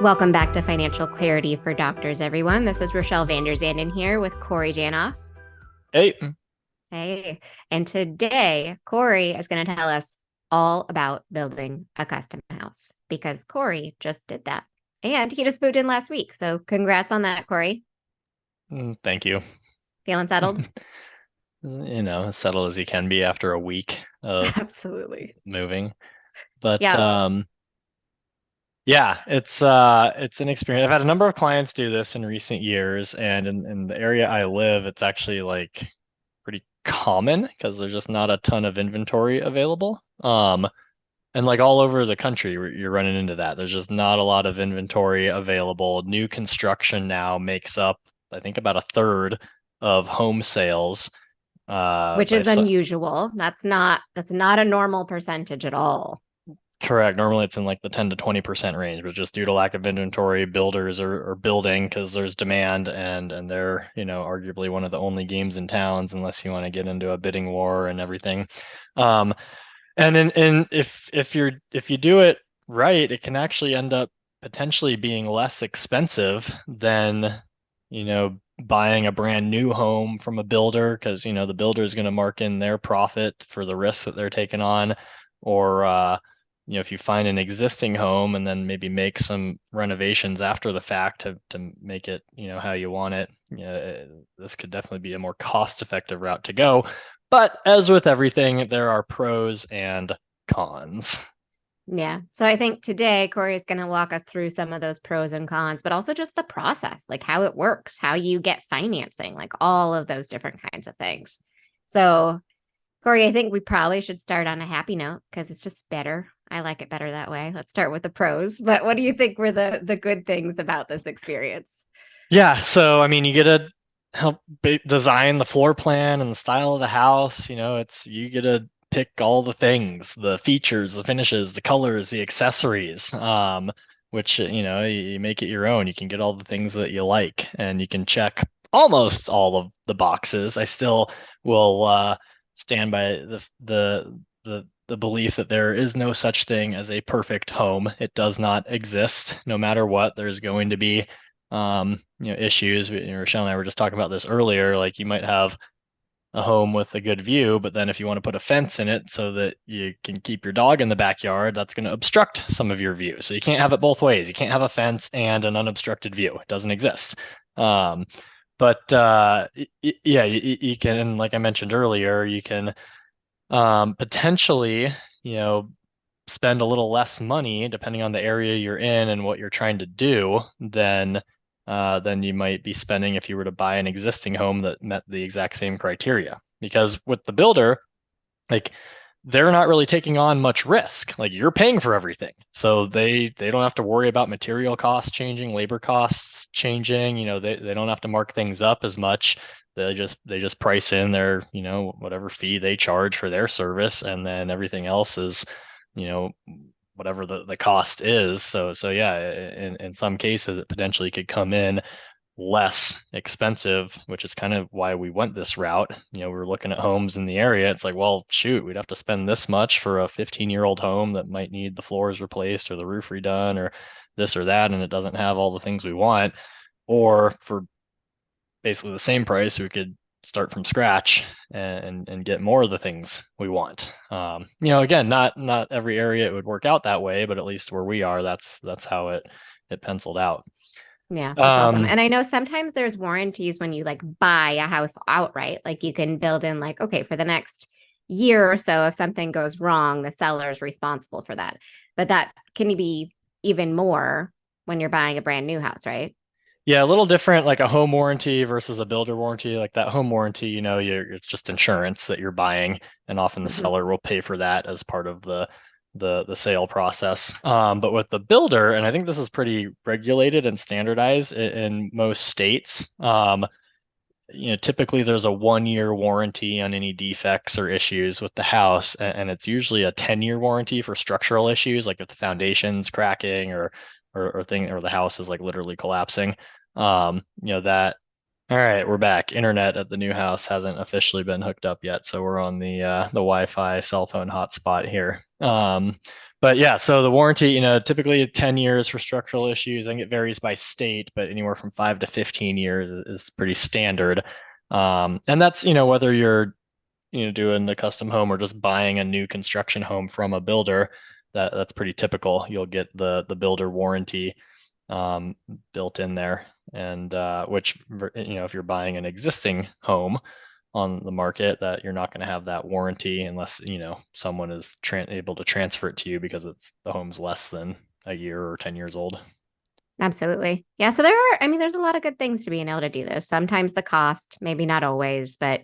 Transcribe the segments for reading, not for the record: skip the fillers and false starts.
Welcome back to Financial Clarity for Doctors, everyone. This is Rachelle Vanderzanden here with Corey Janoff. Hey, Hey, and today Corey is going to tell us all about building a custom house because Corey just did that. And he just moved in last week. So congrats on that, Corey. thank you. Feeling settled? As settled as you can be after a week of Absolutely. moving. But Yeah. yeah, it's an experience. I've had a number of clients do this in recent years, and in the area I live, it's actually like pretty common because there's just not a ton of inventory available. And like all over the country, you're running into that. There's just not a lot of inventory available. New construction now makes up, I think, about a third of home sales. Which By is some, unusual. That's not a normal percentage at all. correct. Normally it's in like the 10 to 20% range, but just due to lack of inventory, builders are building because there's demand and they're, arguably one of the only games in towns unless you want to get into a bidding war and everything. Um, and if you do it right, it can actually end up potentially being less expensive than, buying a brand new home from a builder because, the builder is going to mark in their profit for the risks that they're taking on. Or, if you find an existing home and then maybe make some renovations after the fact to make it, how you want it, this could definitely be a more cost-effective route to go. But as with everything, there are pros and cons. Yeah. So I think today Corey is going to walk us through some of those pros and cons, but also just the process, like how it works, how you get financing, like all of those different kinds of things. So, Corey, I think we probably should start on a happy note because it's just better. I like it better that way. Let's start with the pros. But what do you think were the good things about this experience? Yeah, so I mean, you get to help design the floor plan and the style of the house. You get to pick all the things, the features, the finishes, the colors, the accessories, which you make it your own. You can get all the things that you like, and you can check almost all of the boxes. I still will stand by the belief that there is no such thing as a perfect home. It does not exist. No matter what, there's going to be issues. Rachelle and I were just talking about this earlier. Like you might have a home with a good view, but then if you want to put a fence in it so that you can keep your dog in the backyard, that's going to obstruct some of your view. So you can't have it both ways. You can't have a fence and an unobstructed view. It doesn't exist. Um, but yeah, you can, and like I mentioned earlier, you can potentially, you know, spend a little less money depending on the area you're in and what you're trying to do than you might be spending if you were to buy an existing home that met the exact same criteria. Because with the builder, like they're not really taking on much risk. Like you're paying for everything. So they don't have to worry about material costs changing, labor costs changing, they don't have to mark things up as much. They just price in their, whatever fee they charge for their service and then everything else is, you know, whatever the cost is. So yeah, in some cases it potentially could come in less expensive, which is kind of why we went this route. We were looking at homes in the area. It's like, well, shoot, we'd have to spend this much for a 15-year-old home that might need the floors replaced or the roof redone or this or that, and it doesn't have all the things we want. Or for basically the same price, we could start from scratch and get more of the things we want. Again, not every area it would work out that way, but at least where we are, that's how it penciled out. Yeah, that's awesome. Um, And I know sometimes there's warranties when you like buy a house outright. Like you can build in like, okay, for the next year or so, if something goes wrong, the seller is responsible for that. But that can be even more when you're buying a brand new house, right? Yeah, a little different, like a home warranty versus a builder warranty. Like that home warranty, it's just insurance that you're buying, and often the Mhm. seller will pay for that as part of the sale process. But with the builder, and I think this is pretty regulated and standardized in most states. Typically there's a 1 year warranty on any defects or issues with the house, and it's usually a 10-year warranty for structural issues, like if the foundation's cracking or the house is like literally collapsing. That. All right, we're back. Internet at the new house hasn't officially been hooked up yet, so we're on the Wi-Fi cell phone hotspot here. But yeah, so the warranty, typically 10 years for structural issues. I think it varies by state, but anywhere from 5 to 15 years is pretty standard. And that's, whether you're, doing the custom home or just buying a new construction home from a builder, that's pretty typical. You'll get the builder warranty um, built in there. And which, if you're buying an existing home on the market, that you're not going to have that warranty unless, someone is able to transfer it to you because the home's less than a year or 10 years old. Absolutely. Yeah. So there are, I mean, there's a lot of good things to being able to do this. Sometimes the cost, maybe not always, but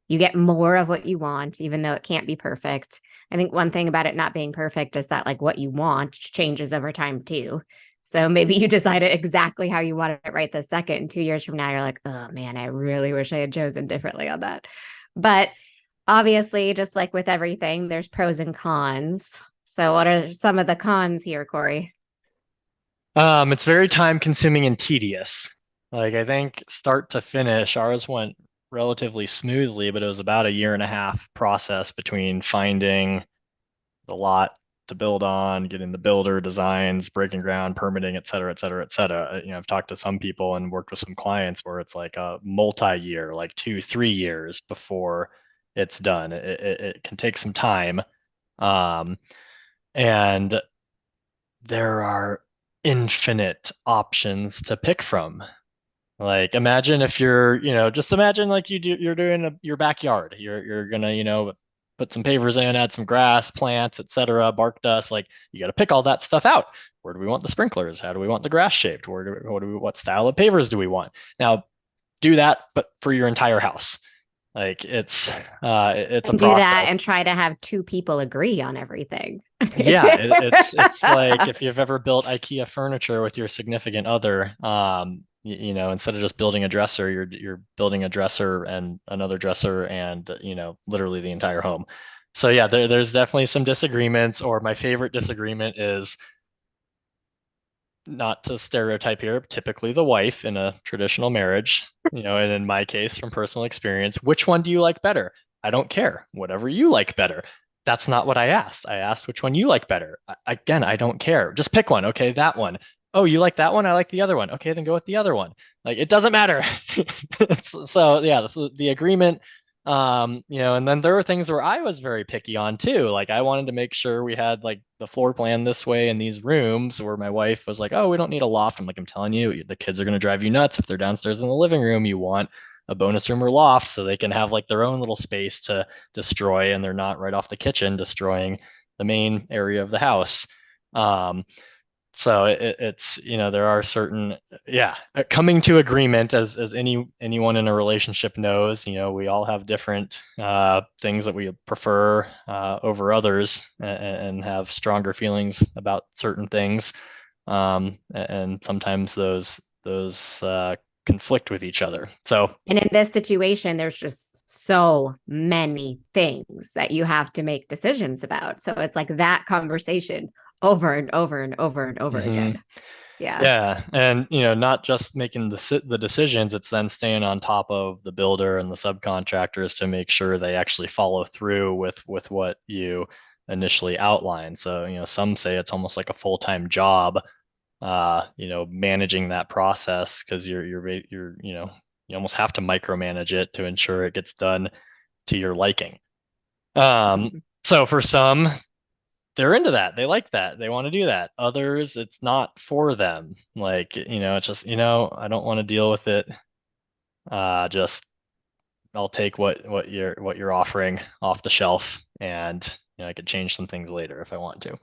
you get more of what you want, even though it can't be perfect. I think one thing about it not being perfect is that like what you want changes over time too. So maybe you decide it exactly how you want it right this second. And 2 years from now, you're like, oh man, I really wish I had chosen differently on that. But obviously, just like with everything, there's pros and cons. So what are some of the cons here, Corey? It's very time consuming and tedious. Like I think start to finish, ours went relatively smoothly, but it was about a year and a half process between finding the lot to build on, getting the builder designs, breaking ground, permitting, et cetera, et cetera, et cetera. I've talked to some people and worked with some clients where it's like a multi-year, like 2, 3 years before it's done. It can take some time. Um, and there are infinite options to pick from. Like imagine if you're, just imagine like you're doing your backyard. You're gonna, put some pavers in, add some grass, plants, etc., bark dust. Like you got to pick all that stuff out. Where do we want the sprinklers? How do we want the grass shaped? What style of pavers do we want? Now do that, but for your entire house. Like it's a And do that and process. try to have two people agree on everything. Yeah, it's like if you've ever built IKEA furniture with your significant other, instead of just building a dresser, you're building a dresser and another dresser and literally the entire home. So yeah, there's definitely some disagreements, or my favorite disagreement is not to stereotype here, typically the wife in a traditional marriage, and in my case, from personal experience, which one do you like better? I don't care. Whatever you like better. That's not what I asked. I asked which one you like better. Again, I don't care. Just pick one. Okay, that one. Oh, you like that one? I like the other one. Okay, then go with the other one. Like it doesn't matter. So yeah, the agreement and then there were things where I was very picky on too. Like I wanted to make sure we had like the floor plan this way in these rooms where my wife was like, "Oh, we don't need a loft." I'm like, "I'm telling you, the kids are going to drive you nuts if they're downstairs in the living room. You want a bonus room or loft so they can have like their own little space to destroy and they're not right off the kitchen destroying the main area of the house." Um, so it's there are certain coming to agreement as anyone in a relationship knows, we all have different things that we prefer over others and have stronger feelings about certain things, and sometimes those conflict with each other. So And in this situation, there's just so many things that you have to make decisions about. So it's like that conversation over and over and over and over mhm. again. Yeah. Yeah, and not just making the decisions, it's then staying on top of the builder and the subcontractors to make sure they actually follow through with what you initially outlined. So, some say it's almost like a full-time job, managing that process because you almost have to micromanage it to ensure it gets done to your liking. Um, Mhm. so for some, they're into that. They like that. They want to do that. Others, it's not for them. Like, it's just, I don't want to deal with it. Just I'll take what you're offering off the shelf and I could change some things later if I want to.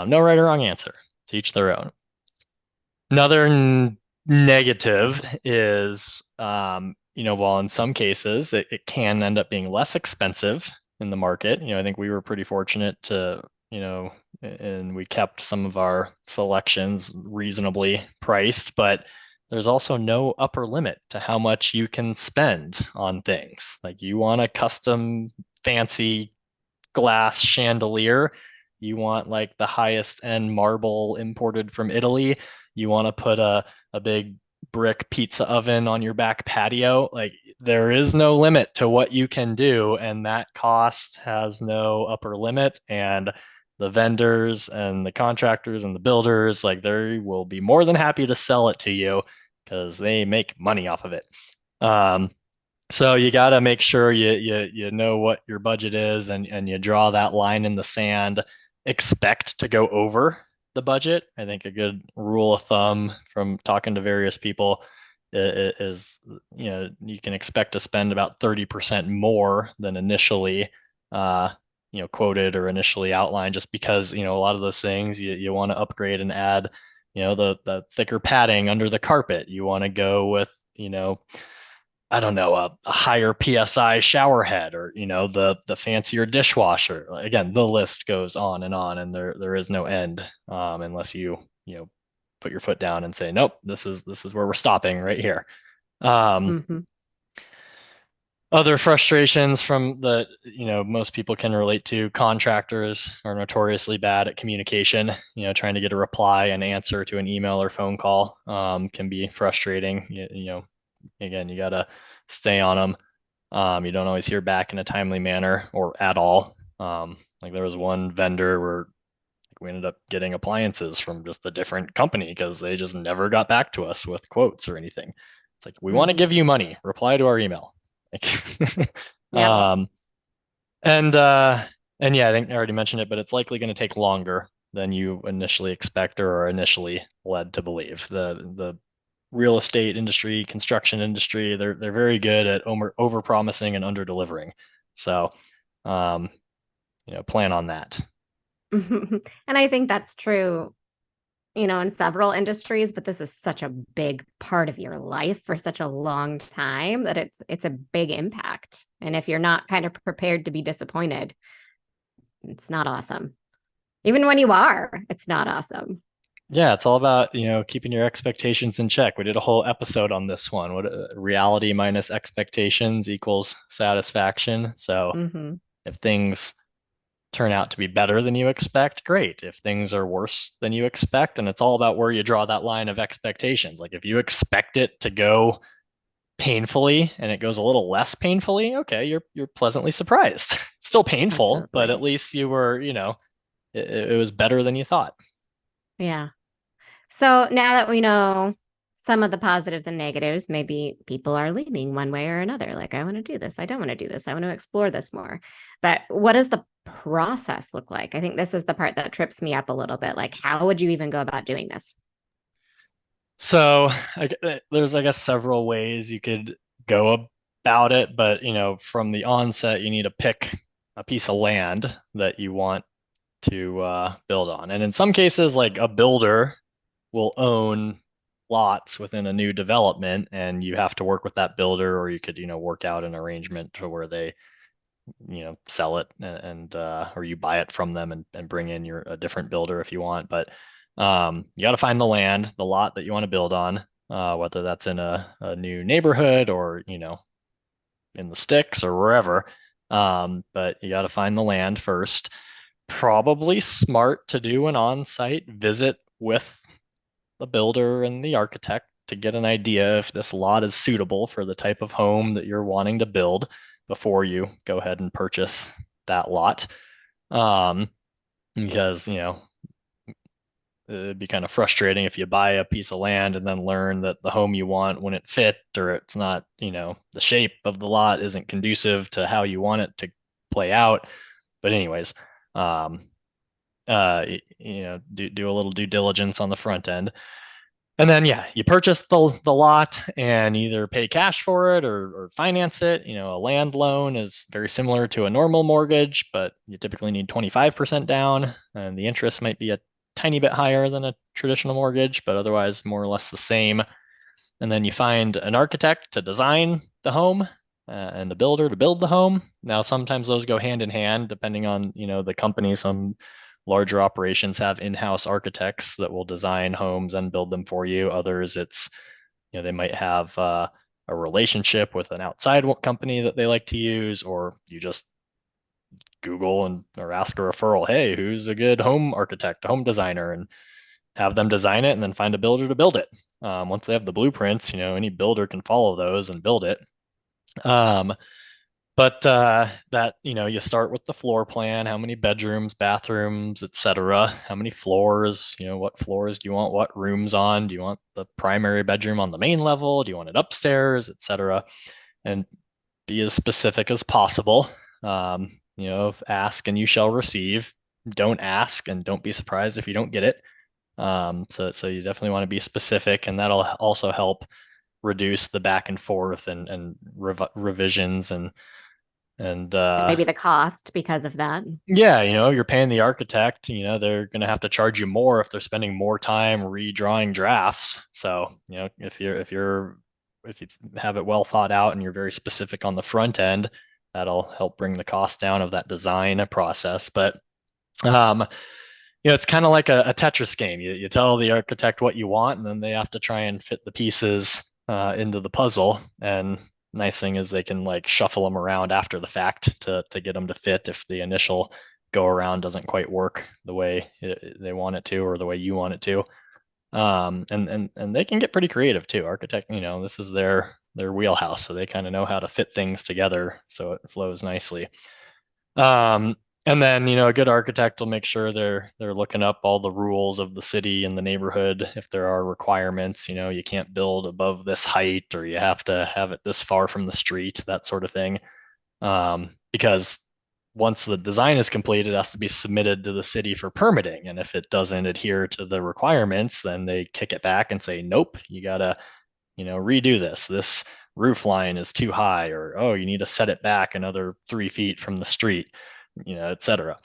No right or wrong answer. To each their own. Another negative is, while in some cases it can end up being less expensive in the market. I think we were pretty fortunate to, and we kept some of our selections reasonably priced, but there's also no upper limit to how much you can spend on things. Like you want a custom fancy glass chandelier. You want like the highest end marble imported from Italy. You want to put a big brick pizza oven on your back patio. Like there is no limit to what you can do, and that cost has no upper limit. And the vendors and the contractors and the builders, like they will be more than happy to sell it to you because they make money off of it. Um, so you got to make sure you know what your budget is and you draw that line in the sand. Expect to go over the budget. I think a good rule of thumb from talking to various people is, you can expect to spend about 30% more than initially quoted or initially outlined, just because, a lot of those things you want to upgrade and add, the thicker padding under the carpet. You want to go with, I don't know, a higher PSI shower head, or the fancier dishwasher. Again, the list goes on, and there is no end, unless you put your foot down and say, nope, this is where we're stopping right here. Um, Hmm. Other frustrations from the, most people can relate to: contractors are notoriously bad at communication. Trying to get a reply and answer to an email or phone call can be frustrating. Again, you gotta stay on them. You don't always hear back in a timely manner or at all. Like there was one vendor where we ended up getting appliances from just a different company because they just never got back to us with quotes or anything. It's like, we want to Hmm. give you money. Reply to our email. Like, Yep. um, and yeah, I think I already mentioned it, but it's likely going to take longer than you initially expect or are initially led to believe. The real estate industry, construction industry, they're very good at over promising and under delivering. So, um, plan on that. And I think that's true, in several industries, but this is such a big part of your life for such a long time that it's a big impact. And if you're not kind of prepared to be disappointed, it's not awesome. Even when you are, it's not awesome. Yeah, it's all about, keeping your expectations in check. We did a whole episode on this one. What reality minus expectations equals satisfaction. So Hmm. if things turn out to be better than you expect, great. If things are worse than you expect, and it's all about where you draw that line of expectations. Like if you expect it to go painfully and it goes a little less painfully, okay, you're pleasantly surprised. It's still painful, but at Absolutely. least you were, it was better than you thought. Yeah. So now that we know some of the positives and negatives, maybe people are leaning one way or another. Like, I want to do this. I don't want to do this. I want to explore this more. But what does the process look like? I think this is the part that trips me up a little bit. Like, how would you even go about doing this? So there's, I guess, several ways you could go about it, but from the onset, you need to pick a piece of land that you want to build on. And in some cases, like a builder will own lots within a new development, and you have to work with that builder, or you could, work out an arrangement to where they, sell it, and or you buy it from them and bring in a different builder if you want. But you got to find the land, the lot that you want to build on, whether that's in a new neighborhood or, in the sticks or wherever. But you got to find the land first. Probably smart to do an on-site visit with the builder and the architect to get an idea if this lot is suitable for the type of home that you're wanting to build before you go ahead and purchase that lot. Um, because, it'd be kind of frustrating if you buy a piece of land and then learn that the home you want wouldn't fit, or it's not, the shape of the lot isn't conducive to how you want it to play out. But anyways, um, do a little due diligence on the front end. And then, yeah, you purchase the lot and either pay cash for it or finance it. A land loan is very similar to a normal mortgage, but you typically need 25% down, and the interest might be a tiny bit higher than a traditional mortgage, but otherwise more or less the same. And then you find an architect to design the home, and the builder to build the home. Now, sometimes those go hand in hand depending on, the company. Some larger operations have in-house architects that will design homes and build them for you. Others, it's, they might have a relationship with an outside company that they like to use, or you just Google and or ask a referral, hey, who's a good home architect, a home designer, and have them design it and then find a builder to build it. Once they have the blueprints, any builder can follow those and build it. Um, But that, you start with the floor plan, how many bedrooms, bathrooms, etc. How many floors, what floors do you want what rooms on? Do you want the primary bedroom on the main level? Do you want it upstairs, etc.? And be as specific as possible. Ask and you shall receive. Don't ask and don't be surprised if you don't get it. So you definitely want to be specific, and that'll also help reduce the back and forth and revisions and And maybe the cost because of that. yeah, you're paying the architect, they're going to have to charge you more if they're spending more time redrawing drafts. So, if you have it well thought out and you're very specific on the front end, that'll help bring the cost down of that design process. But um, it's kind of like a Tetris game. You tell the architect what you want, and then they have to try and fit the pieces into the puzzle. And nice thing is they can like shuffle them around after the fact to get them to fit if the initial go around doesn't quite work the way they want it to or the way you want it to. And they can get pretty creative too. Architect, this is their wheelhouse, so they kind of know how to fit things together so it flows nicely. Um, and then, a good architect will make sure they're looking up all the rules of the city and the neighborhood. If there are requirements, you can't build above this height or you have to have it this far from the street, that sort of thing. Because once the design is complete, it has to be submitted to the city for permitting. And if it doesn't adhere to the requirements, then they kick it back and say, nope, you gotta, redo this. This roof line is too high, or oh, you need to set it back another 3 feet from the street, etc.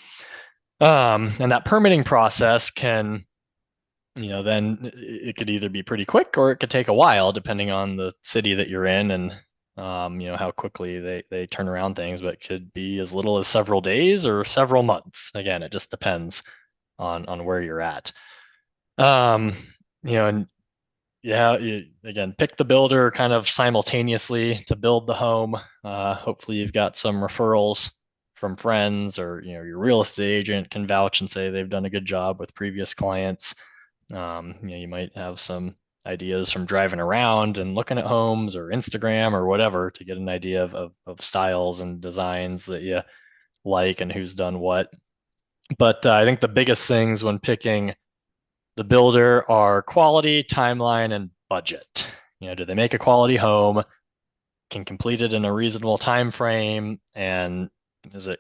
And that permitting process can, then it could either be pretty quick or it could take a while, depending on the city that you're in and how quickly they turn around things. But it could be as little as several days or several months. Again, it just depends on where you're at. And yeah, again, pick the builder kind of simultaneously to build the home. Hopefully, you've got some referrals from friends, or your real estate agent can vouch and say they've done a good job with previous clients. You might have some ideas from driving around and looking at homes or Instagram or whatever to get an idea of styles and designs that you like and who's done what. But I think the biggest things when picking the builder are quality, timeline, and budget. Do they make a quality home? Can complete it in a reasonable time frame? And is it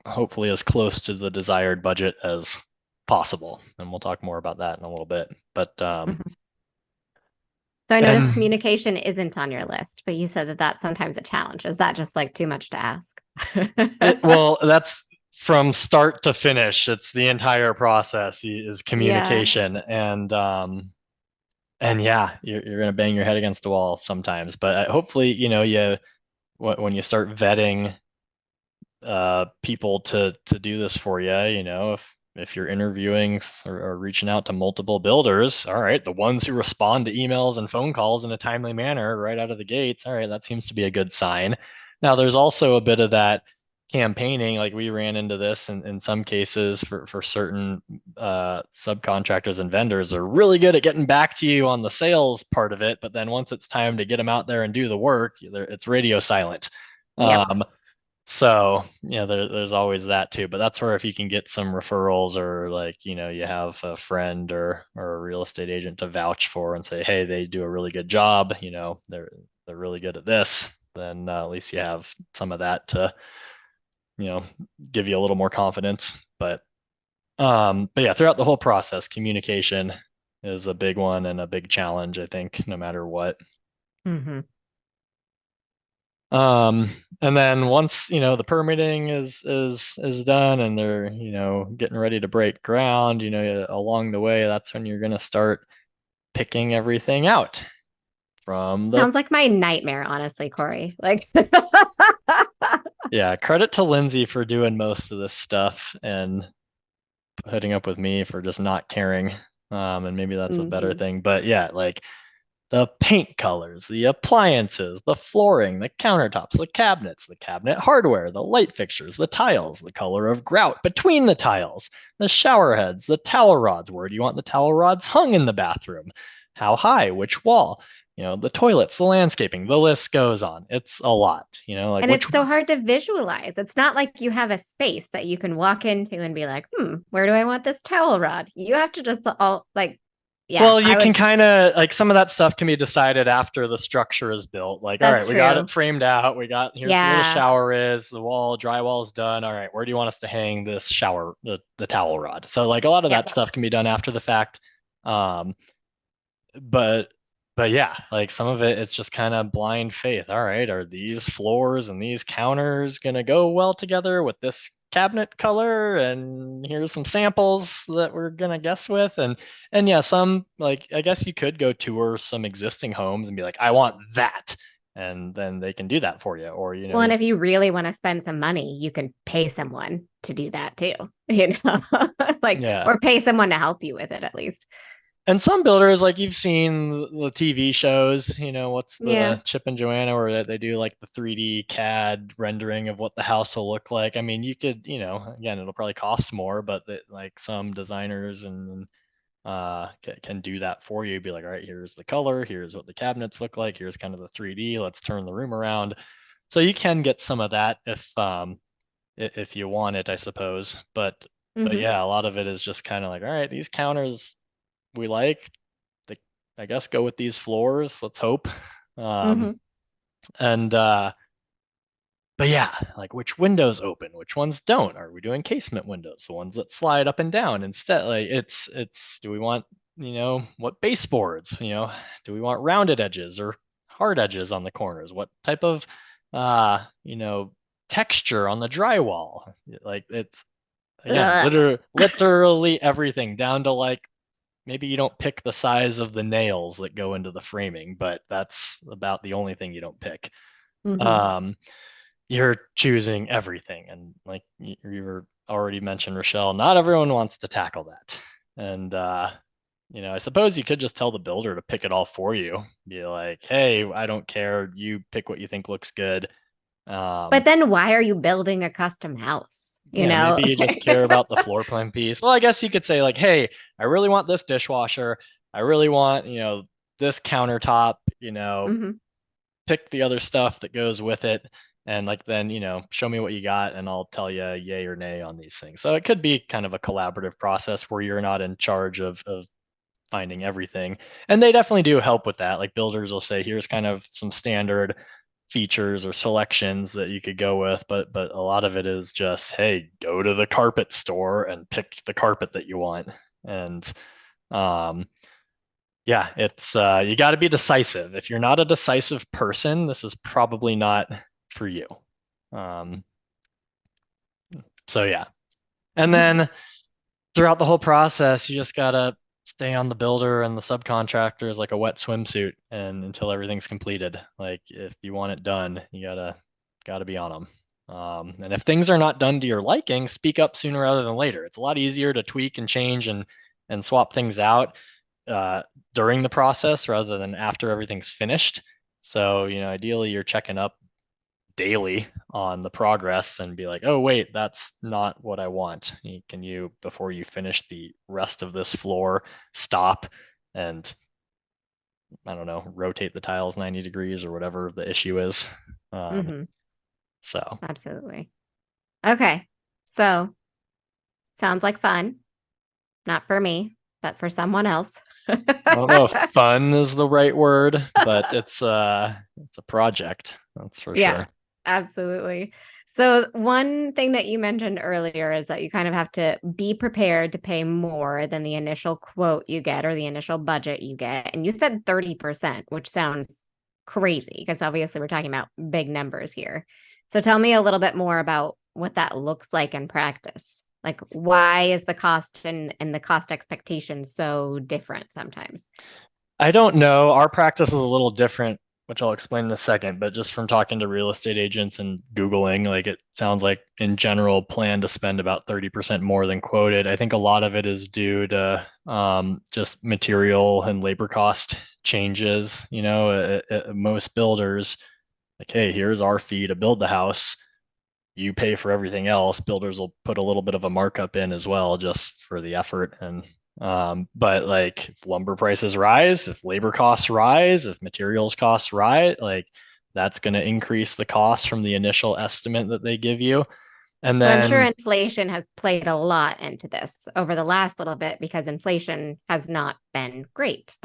hopefully as close to the desired budget as possible? And we'll talk more about that in a little bit. But Mhm. So I noticed and communication isn't on your list, but you said that that's sometimes a challenge. Is that just like too much to ask? well, that's from start to finish. It's the entire process is Yeah. communication. And yeah, you're going to bang your head against the wall sometimes, but hopefully, when you start vetting people to do this for you, if you're interviewing or reaching out to multiple builders, all right, the ones who respond to emails and phone calls in a timely manner right out of the gates, all right, that seems to be a good sign. Now, there's also a bit of that campaigning, like we ran into this in some cases for certain subcontractors and vendors are really good at getting back to you on the sales part of it, but then once it's time to get them out there and do the work, it's radio silent. Yep. So, there's always that too. But that's where if you can get some referrals or like, you have a friend or a real estate agent to vouch for and say, hey, they do a really good job, they're really good at this, then at least you have some of that to, you know, give you a little more confidence. But yeah, throughout the whole process, communication is a big one and a big challenge, I think, no matter what. Hmm. Um, and then once, the permitting is done and they're, getting ready to break ground, along the way, that's when you're going to start picking everything out from the, Sounds like my nightmare, honestly, Corey. Like, yeah, credit to Lindsay for doing most of this stuff and putting up with me for just not caring. And maybe that's a better Mhm. thing, but yeah, like the paint colors, the appliances, the flooring, the countertops, the cabinets, the cabinet hardware, the light fixtures, the tiles, the color of grout between the tiles, the shower heads, the towel rods. Where do you want the towel rods hung in the bathroom? How high? Which wall? the toilets, the landscaping, the list goes on. It's a lot, like And which it's so hard to visualize. It's not like you have a space that you can walk into and be like, where do I want this towel rod? You have to just all like, yeah, Well, you I can would, kind of like some of that stuff can be decided after the structure is built. Like, all right, that's we got it true. framed out. Here's where the Yeah. shower is, the drywall is done. All right, where do you want us to hang this the towel rod? So like a lot of Yep. that stuff can be done after the fact. Um, but but yeah, like some of it it's just kind of blind faith. All right, are these floors and these counters gonna go well together with this cabinet color? And here's some samples that we're gonna guess with. And yeah, some like I guess you could go tour some existing homes and be like, I want that. And then they can do that for you. Or Well, and if you really want to spend some money, you can pay someone to do that too, you know, like, yeah. or pay someone to help you with it at least. And some builders, like you've seen the TV shows, what's Yeah. the Chip and Joanna, where they do like the 3D CAD rendering of what the house will look like. I mean, you could, again, it'll probably cost more, but like some designers and can do that for you. Be like, all right, here's the color, here's what the cabinets look like, here's kind of the 3D. Let's turn the room around. So you can get some of that if you want it, I suppose. But Hmm. yeah, a lot of it is just kind of like, all right, these counters we like. The, I guess go with these floors. Let's hope. Um, Hmm. and but yeah, like which windows open, which ones don't? Are we doing casement windows, the ones that slide up and down instead? Like it's do we want what baseboards? Do we want rounded edges or hard edges on the corners? What type of uh you know texture on the drywall? Like it's again, literally everything down to like maybe you don't pick the size of the nails that go into the framing, but that's about the only thing you don't pick. Hmm. Um, you're choosing everything. And like you were already mentioned, Rachelle, not everyone wants to tackle that. And, I suppose you could just tell the builder to pick it all for you. Be like, hey, I don't care. You pick what you think looks good. But Um, then why are you building a custom house? You yeah, know? maybe you just care about the floor plan piece. Well, I guess you could say like, hey, I really want this dishwasher. I really want, this countertop, Hmm. pick the other stuff that goes with it. And like then, show me what you got and I'll tell you yay or nay on these things. So it could be kind of a collaborative process where you're not in charge of finding everything. And they definitely do help with that. Like builders will say, here's kind of some standard features or selections that you could go with, but a lot of it is just, hey, go to the carpet store and pick the carpet that you want. And um, yeah, it's you got to be decisive. If you're not a decisive person, this is probably not for you. Um, so yeah, and then throughout the whole process, you just gotta stay on the builder and the subcontractors like a wet swimsuit, and until everything's completed. Like if you want it done, you gotta be on them. And if things are not done to your liking, speak up sooner rather than later. It's a lot easier to tweak and change and swap things out during the process rather than after everything's finished. So, ideally you're checking up daily on the progress and be like, oh, wait, that's not what I want. Can you, before you finish the rest of this floor, stop and, I don't know, rotate the tiles 90 degrees or whatever the issue is. Um, Hmm. so, Absolutely. Okay. So sounds like fun. Not for me, but for someone else. I don't know if fun is the right word, but it's a project, that's for Yeah, sure. absolutely. So, one thing that you mentioned earlier is that you kind of have to be prepared to pay more than the initial quote you get or the initial budget you get. And you said 30%, which sounds crazy because obviously we're talking about big numbers here. So, tell me a little bit more about what that looks like in practice. Like, why is the cost and the cost expectation so different sometimes? I don't know. Our practice is a little different, which I'll explain in a second, but just from talking to real estate agents and Googling, like it sounds like in general plan to spend about 30% more than quoted. I think a lot of it is due to just material and labor cost changes. Most builders, like, hey, here's our fee to build the house. You pay for everything else. Builders will put a little bit of a markup in as well, just for the effort. And But like if lumber prices rise, if labor costs rise, if materials costs rise, like that's going to increase the cost from the initial estimate that they give you. And So I'm sure then, inflation has played a lot into this over the last little bit because inflation has not been great.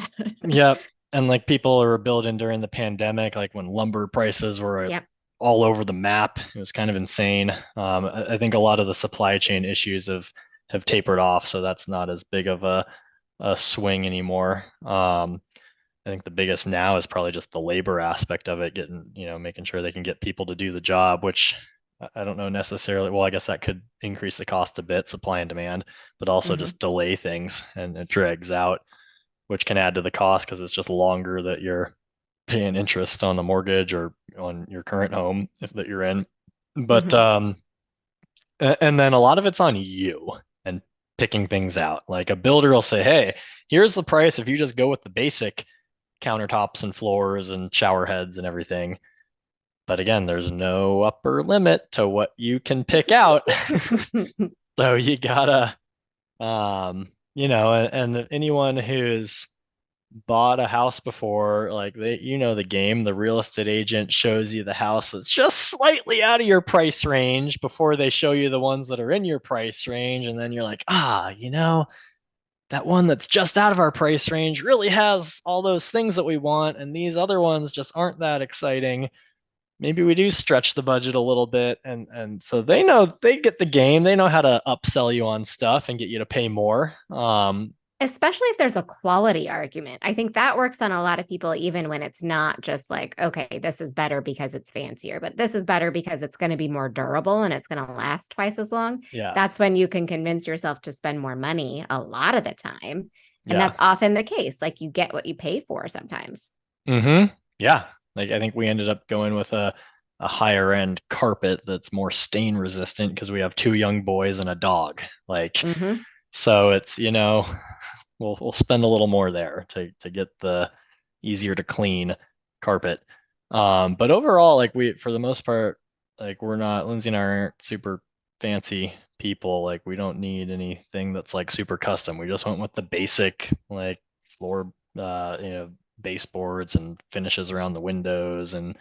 yep. And like people were building during the pandemic, like when lumber prices were Yep. all over the map, it was kind of insane. I think a lot of the supply chain issues have tapered off, so that's not as big of a swing anymore. I think the biggest now is probably just the labor aspect of it, getting, making sure they can get people to do the job, which I don't know necessarily. Well, I guess that could increase the cost a bit, supply and demand, but also Hmm. just delay things and it drags out, which can add to the cost because it's just longer that you're paying interest on the mortgage or on your current home if that you're in. But Hmm. and then a lot of it's on you and picking things out. Like a builder will say, "Hey, here's the price if you just go with the basic countertops and floors and shower heads and everything." But again, there's no upper limit to what you can pick out. So you gotta, and anyone who's bought a house before, like the game, the real estate agent shows you the house that's just slightly out of your price range before they show you the ones that are in your price range. And then you're like, that one that's just out of our price range really has all those things that we want. And these other ones just aren't that exciting. Maybe we do stretch the budget a little bit. And so they know they get the game. They know how to upsell you on stuff and get you to pay more. Especially if there's a quality argument. I think that works on a lot of people, even when it's not just like, okay, this is better because it's fancier, but this is better because it's going to be more durable and it's going to last twice as long. Yeah. That's when you can convince yourself to spend more money a lot of the time. And Yeah. that's often the case. Like you get what you pay for sometimes. Yeah. Like I think we ended up going with a higher end carpet that's more stain resistant because we have two young boys and a dog. Like Hmm. so it's, we'll spend a little more there to get the easier to clean carpet. But overall, like we for the most part, like we're not Lindsay and I aren't super fancy people. Like we don't need anything that's like super custom. We just went with the basic like floor baseboards and finishes around the windows and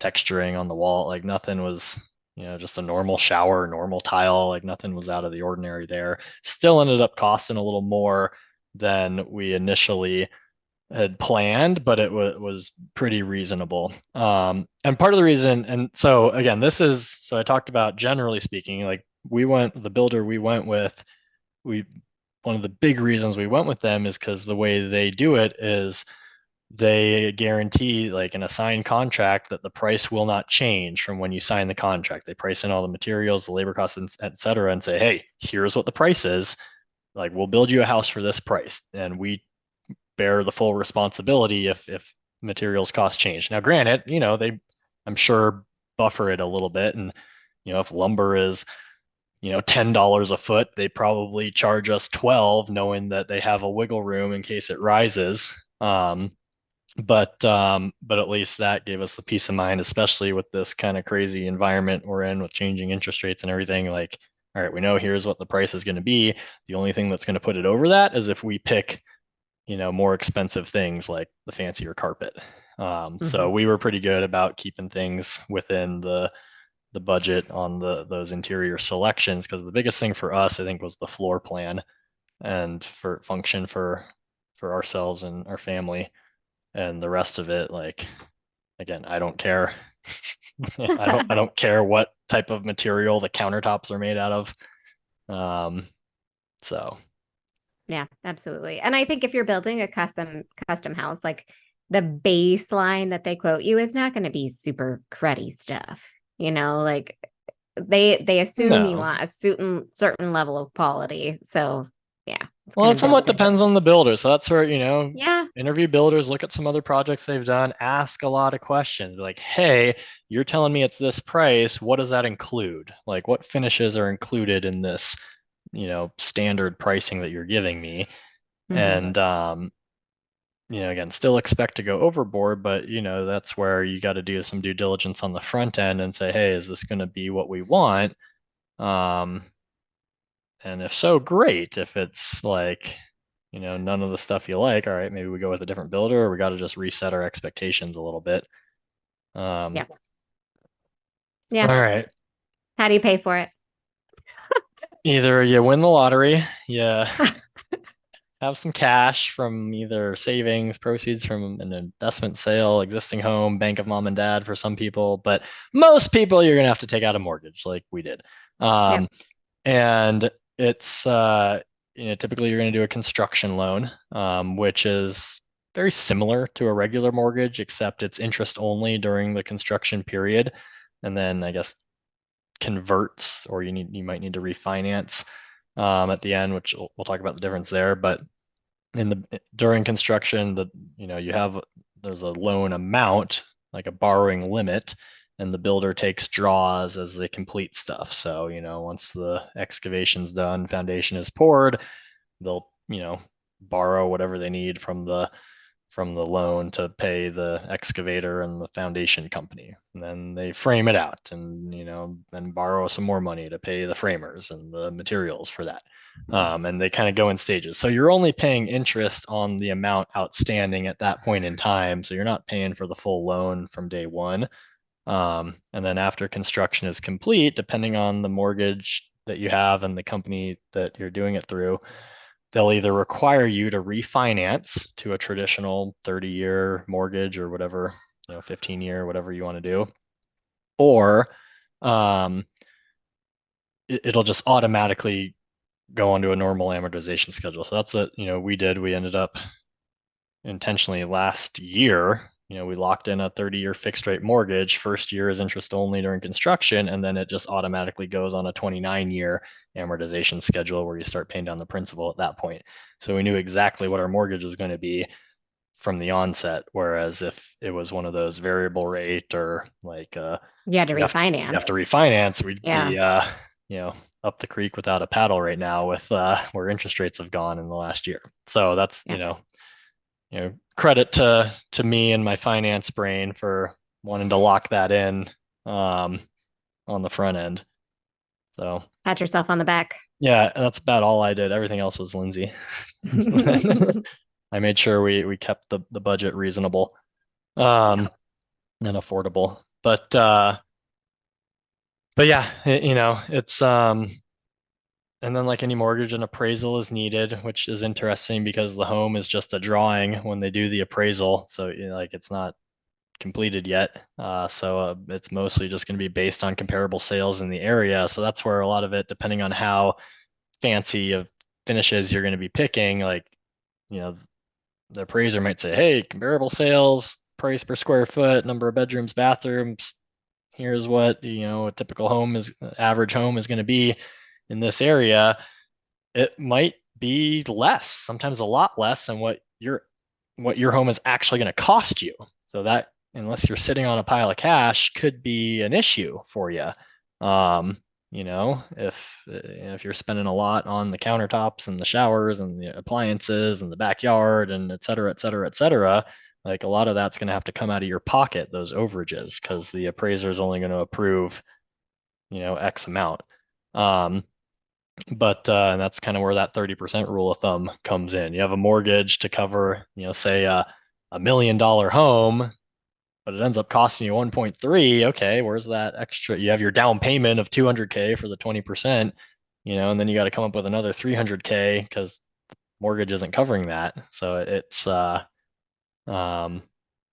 texturing on the wall. Like nothing was, just a normal shower, normal tile, like nothing was out of the ordinary there. Still ended up costing a little more than we initially had planned, but it was pretty reasonable. And part of the reason, and so again, so I talked about generally speaking, like the builder we went with, we, one of the big reasons we went with them is because the way they do it is they guarantee like in a signed contract that the price will not change from when you sign the contract. They price in all the materials, the labor costs, et cetera, and say, hey, here's what the price is. Like we'll build you a house for this price, and we bear the full responsibility if materials cost change. Now, granted, they I'm sure buffer it a little bit, and if lumber is $10 a foot, they probably charge us 12, knowing that they have a wiggle room in case it rises. But at least that gave us the peace of mind, especially with this kind of crazy environment we're in with changing interest rates and everything. Like, all right, we know here's what the price is going to be. The only thing that's going to put it over that is if we pick, more expensive things like the fancier carpet. So Hmm. we were pretty good about keeping things within the budget on those interior selections because the biggest thing for us, I think, was the floor plan and for function for ourselves and our family, and the rest of it, like again, I don't care. I don't care what type of material the countertops are made out of. Um, so Yeah, absolutely. And I think if you're building a custom house, like the baseline that they quote you is not going to be super cruddy stuff. Like they assume you no. want a certain level of quality. So yeah, it's Well, kind it of somewhat built in. depends on the builder. So that's where, Yeah. interview builders, look at some other projects they've done, ask a lot of questions. Like, hey, you're telling me it's this price. What does that include? Like, what finishes are included in this, standard pricing that you're giving me? Hmm. And again, still expect to go overboard, but that's where you got to do some due diligence on the front end and say, hey, is this going to be what we want? Um, and if so, great. If it's like none of the stuff you like, all right, maybe we go with a different builder, or we got to just reset our expectations a little bit. Yeah. All Yeah. right. How do you pay for it? Either you win the lottery, you have some cash from either savings, proceeds from an investment sale, existing home, bank of mom and dad for some people, but most people you're gonna have to take out a mortgage like we did. Yep. Um, and it's typically you're gonna do a construction loan, which is very similar to a regular mortgage, except it's interest only during the construction period, and then I guess converts, or you might need to refinance at the end, which we'll talk about the difference there. But during construction, you have there's a loan amount, like a borrowing limit, and the builder takes draws as they complete stuff. So, once the excavation's done, foundation is poured, they'll, borrow whatever they need from the loan to pay the excavator and the foundation company. And then they frame it out and, then borrow some more money to pay the framers and the materials for that. And they kind of go in stages. So you're only paying interest on the amount outstanding at that point in time. So you're not paying for the full loan from day one. And then after construction is complete, depending on the mortgage that you have and the company that you're doing it through, they'll either require you to refinance to a traditional 30-year mortgage or whatever, 15-year, whatever you want to do, or um, it'll just automatically go onto a normal amortization schedule. So that's what, we ended up intentionally last year. We locked in a 30-year fixed rate mortgage. First year is interest only during construction, and then it just automatically goes on a 29-year amortization schedule where you start paying down the principal at that point. So we knew exactly what our mortgage was going to be from the onset. Whereas if it was one of those variable rate or like You had to you have to refinance. refinance, we'd Yeah. be up the creek without a paddle right now with where interest rates have gone in the last year. So that's Yeah. credit to me and my finance brain for wanting to lock that in um, on the front end. So Pat yourself on the back. yeah, that's about all I did. Everything else was Lindsay. I made sure we kept the budget reasonable Yeah. and affordable. But yeah, it's and then like any mortgage, an appraisal is needed, which is interesting because the home is just a drawing when they do the appraisal. So like it's not completed yet. So it's mostly just going to be based on comparable sales in the area. So that's where a lot of it, depending on how fancy of finishes you're going to be picking, like, you know, the appraiser might say, hey, comparable sales, price per square foot, number of bedrooms, bathrooms. Here's what, a typical average home is going to be in this area. It might be less, sometimes a lot less than what your home is actually going to cost you. So that, unless you're sitting on a pile of cash, could be an issue for you. If you're spending a lot on the countertops and the showers and the appliances and the backyard and et cetera, et cetera, et cetera, like a lot of that's going to have to come out of your pocket, those overages, because the appraiser is only going to approve, X amount. But and that's kind of where that 30% rule of thumb comes in. You have a mortgage to cover, say $1 million home, but it ends up costing you 1.3. Okay, where's that extra? You have your down payment of 200K for the 20%, and then you got to come up with another 300K because mortgage isn't covering that. So it's um,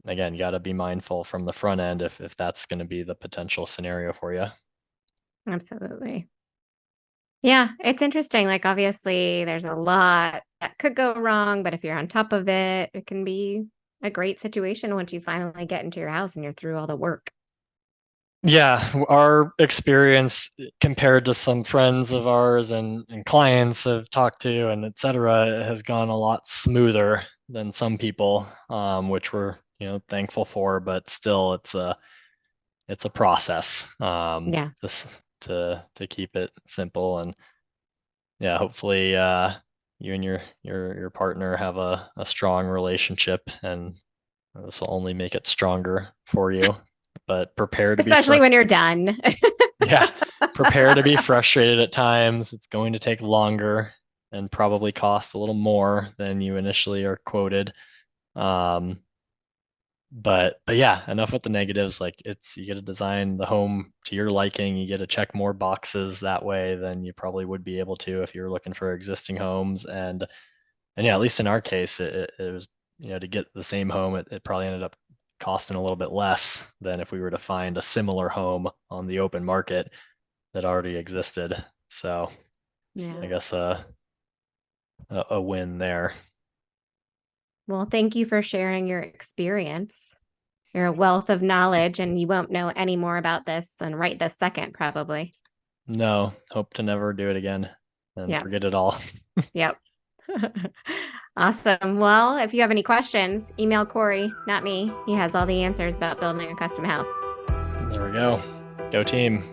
again, you got to be mindful from the front end if that's going to be the potential scenario for you. Absolutely. Yeah, it's interesting. Like, obviously, there's a lot that could go wrong, but if you're on top of it, it can be a great situation once you finally get into your house and you're through all the work. Yeah, our experience compared to some friends of ours and clients have talked to and et cetera has gone a lot smoother than some people, which we're thankful for, but still it's a process Yeah, just to keep it simple. And yeah, hopefully you and your partner have a strong relationship, and this will only make it stronger for you. But prepare to be especially frustrated. when you're done. Yeah, prepare to be frustrated at times. It's going to take longer. and probably cost a little more than you initially are quoted. But yeah, enough with the negatives. Like you get to design the home to your liking. You get to check more boxes that way than you probably would be able to if you were looking for existing homes. And yeah, at least in our case, it was, to get the same home, it probably ended up costing a little bit less than if we were to find a similar home on the open market that already existed. So I Yeah. guess a win there. Well, thank you for sharing your experience. You're a wealth of knowledge, and you won't know any more about this than right this second, probably. No, hope to never do it again and Yep. forget it all. Yep. Awesome. Well, if you have any questions, email Corey, not me. He has all the answers about building a custom house. There we go. Go team.